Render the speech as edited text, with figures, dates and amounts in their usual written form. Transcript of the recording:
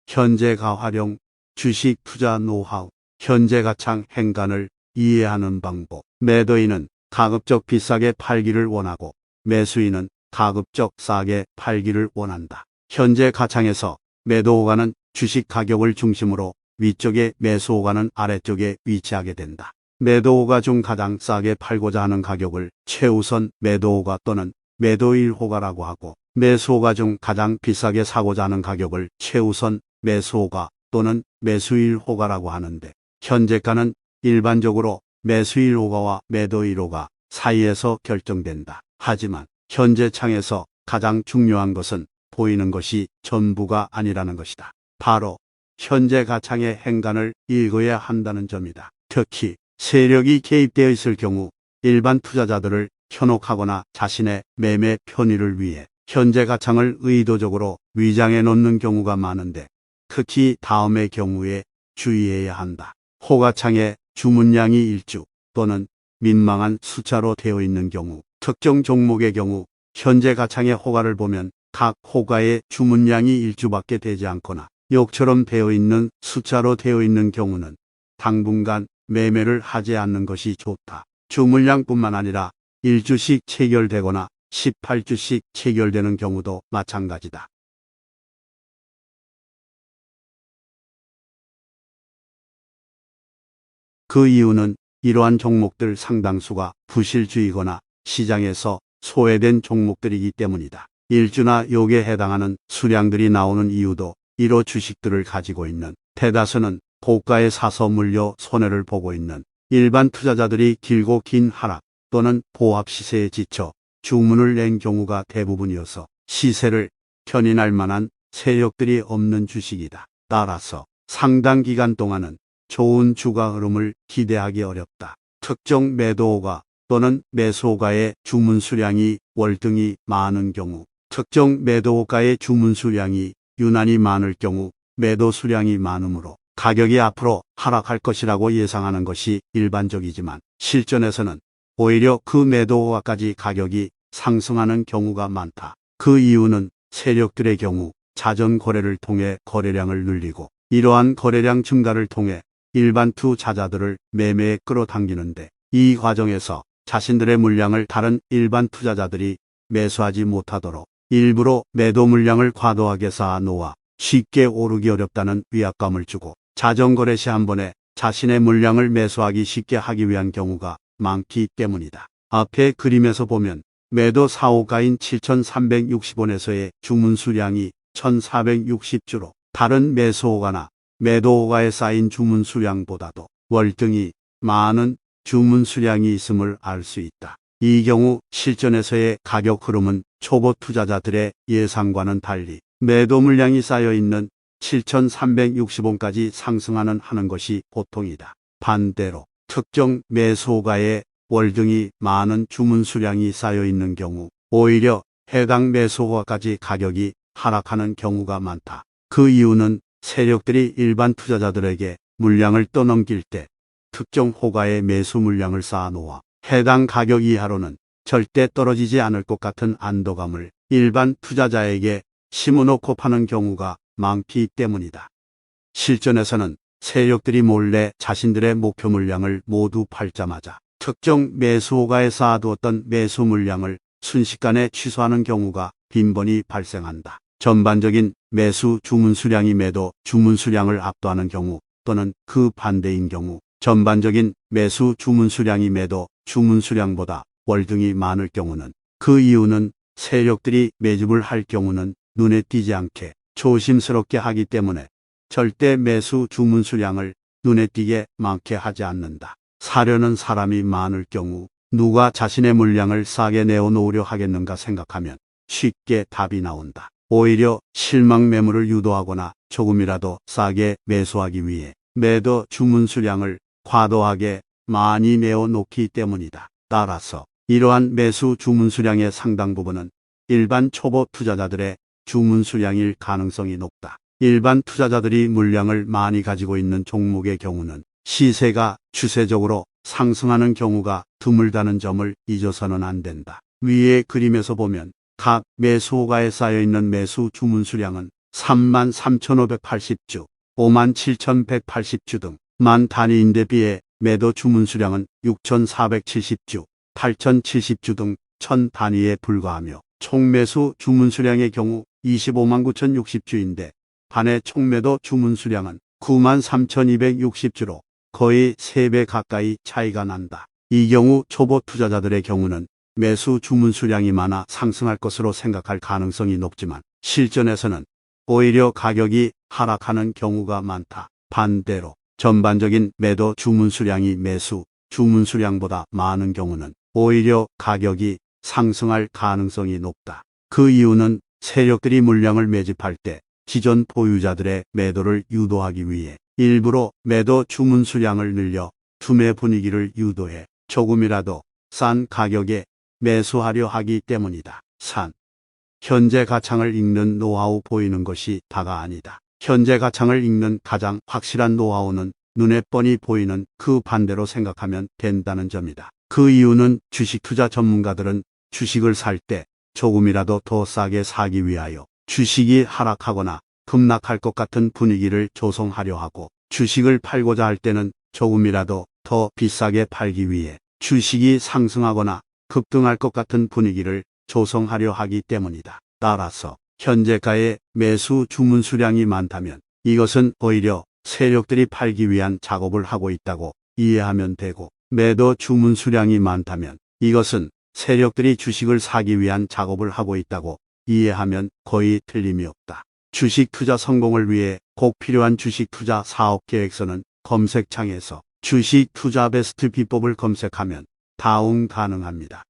현재 가활용, 주식 투자 노하우, 현재 가창 행간을 이해하는 방법. 매도인은 가급적 비싸게 팔기를 원하고 매수인은 가급적 싸게 팔기를 원한다. 현재 가창에서 매도 호가는 주식 가격을 중심으로 위쪽에 매수 호가는 아래쪽에 위치하게 된다. 매도 호가 중 가장 싸게 팔고자 하는 가격을 최우선 매도 호가 또는 매도 1호가라고 하고 매수 호가 중 가장 비싸게 사고자 하는 가격을 최우선 매수 호가 또는 매수 1호가라고 하는데 현재가는 일반적으로 매수 1호가와 매도 1호가 사이에서 결정된다. 하지만 현재 창에서 가장 중요한 것은 보이는 것이 전부가 아니라는 것이다. 바로 현재 가창의 행간을 읽어야 한다는 점이다. 특히 세력이 개입되어 있을 경우 일반 투자자들을 현혹하거나 자신의 매매 편의를 위해 현재 가창을 의도적으로 위장해 놓는 경우가 많은데 특히 다음의 경우에 주의해야 한다. 호가창에 주문량이 일주 또는 민망한 숫자로 되어 있는 경우, 특정 종목의 경우 현재 가창의 호가를 보면 각 호가의 주문량이 일주밖에 되지 않거나 욕처럼 되어 있는 숫자로 되어 있는 경우는 당분간 매매를 하지 않는 것이 좋다. 주문량뿐만 아니라 1주씩 체결되거나 18주씩 체결되는 경우도 마찬가지다. 그 이유는 이러한 종목들 상당수가 부실주이거나 시장에서 소외된 종목들이기 때문이다. 일주나 욕에 해당하는 수량들이 나오는 이유도 이러 주식들을 가지고 있는 대다수는 고가에 사서 물려 손해를 보고 있는 일반 투자자들이 길고 긴 하락 또는 보합 시세에 지쳐 주문을 낸 경우가 대부분이어서 시세를 견인할 만한 세력들이 없는 주식이다. 따라서 상당 기간 동안은 좋은 주가 흐름을 기대하기 어렵다. 특정 매도호가 또는 매수호가의 주문 수량이 월등히 많은 경우, 특정 매도호가의 주문 수량이 유난히 많을 경우 매도 수량이 많으므로 가격이 앞으로 하락할 것이라고 예상하는 것이 일반적이지만 실전에서는 오히려 그 매도호가까지 가격이 상승하는 경우가 많다. 그 이유는 세력들의 경우 자전 거래를 통해 거래량을 늘리고 이러한 거래량 증가를 통해 일반 투자자들을 매매에 끌어당기는데 이 과정에서 자신들의 물량을 다른 일반 투자자들이 매수하지 못하도록 일부러 매도 물량을 과도하게 쌓아 놓아 쉽게 오르기 어렵다는 위압감을 주고 자전거래 시 한 번에 자신의 물량을 매수하기 쉽게 하기 위한 경우가 많기 때문이다. 앞에 그림에서 보면 매도 4호가인 7,360원에서의 주문 수량이 1,460주로 다른 매수호가나 매도호가에 쌓인 주문 수량보다도 월등히 많은 주문 수량이 있음을 알 수 있다. 이 경우 실전에서의 가격 흐름은 초보 투자자들의 예상과는 달리 매도 물량이 쌓여 있는 7,360원까지 상승하는 것이 보통이다. 반대로 특정 매수호가에 월등히 많은 주문 수량이 쌓여 있는 경우 오히려 해당 매수호가까지 가격이 하락하는 경우가 많다. 그 이유는 세력들이 일반 투자자들에게 물량을 떠넘길 때 특정 호가의 매수 물량을 쌓아놓아 해당 가격 이하로는 절대 떨어지지 않을 것 같은 안도감을 일반 투자자에게 심어놓고 파는 경우가 많기 때문이다. 실전에서는 세력들이 몰래 자신들의 목표 물량을 모두 팔자마자 특정 매수호가에 쌓아두었던 매수 물량을 순식간에 취소하는 경우가 빈번히 발생한다. 전반적인 매수 주문 수량이 매도 주문 수량을 압도하는 경우 또는 그 반대인 경우 전반적인 매수 주문 수량이 매도 주문 수량보다 월등히 많을 경우는 그 이유는 세력들이 매집을 할 경우는 눈에 띄지 않게 조심스럽게 하기 때문에 절대 매수 주문 수량을 눈에 띄게 많게 하지 않는다. 사려는 사람이 많을 경우 누가 자신의 물량을 싸게 내어놓으려 하겠는가 생각하면 쉽게 답이 나온다. 오히려 실망 매물을 유도하거나 조금이라도 싸게 매수하기 위해 매도 주문 수량을 과도하게 많이 내어놓기 때문이다. 따라서 이러한 매수 주문 수량의 상당 부분은 일반 초보 투자자들의 주문 수량일 가능성이 높다. 일반 투자자들이 물량을 많이 가지고 있는 종목의 경우는 시세가 추세적으로 상승하는 경우가 드물다는 점을 잊어서는 안 된다. 위의 그림에서 보면 각 매수호가에 쌓여있는 매수 주문 수량은 33,580주, 57,180주 등 만 단위인데 비해 매도 주문 수량은 6,470주, 8,070주 등 1000단위에 불과하며 총매수 주문 수량의 경우 25만 9,060주인데 반해 총매도 주문 수량은 9만 3,260주로 거의 3배 가까이 차이가 난다. 이 경우 초보 투자자들의 경우는 매수 주문 수량이 많아 상승할 것으로 생각할 가능성이 높지만 실전에서는 오히려 가격이 하락하는 경우가 많다. 반대로 전반적인 매도 주문 수량이 매수 주문 수량보다 많은 경우는 오히려 가격이 상승할 가능성이 높다. 그 이유는 세력들이 물량을 매집할 때 기존 보유자들의 매도를 유도하기 위해 일부러 매도 주문 수량을 늘려 투매 분위기를 유도해 조금이라도 싼 가격에 매수하려 하기 때문이다. 현재 가창을 읽는 노하우 보이는 것이 다가 아니다. 현재 가창을 읽는 가장 확실한 노하우는 눈에 뻔히 보이는 그 반대로 생각하면 된다는 점이다. 그 이유는 주식 투자 전문가들은 주식을 살 때 조금이라도 더 싸게 사기 위하여 주식이 하락하거나 급락할 것 같은 분위기를 조성하려 하고 주식을 팔고자 할 때는 조금이라도 더 비싸게 팔기 위해 주식이 상승하거나 급등할 것 같은 분위기를 조성하려 하기 때문이다. 따라서 현재가의 매수 주문 수량이 많다면 이것은 오히려 세력들이 팔기 위한 작업을 하고 있다고 이해하면 되고 매도 주문 수량이 많다면 이것은 세력들이 주식을 사기 위한 작업을 하고 있다고 이해하면 거의 틀림이 없다. 주식 투자 성공을 위해 꼭 필요한 주식 투자 사업 계획서는 검색창에서 주식 투자 베스트 비법을 검색하면 다운 가능합니다.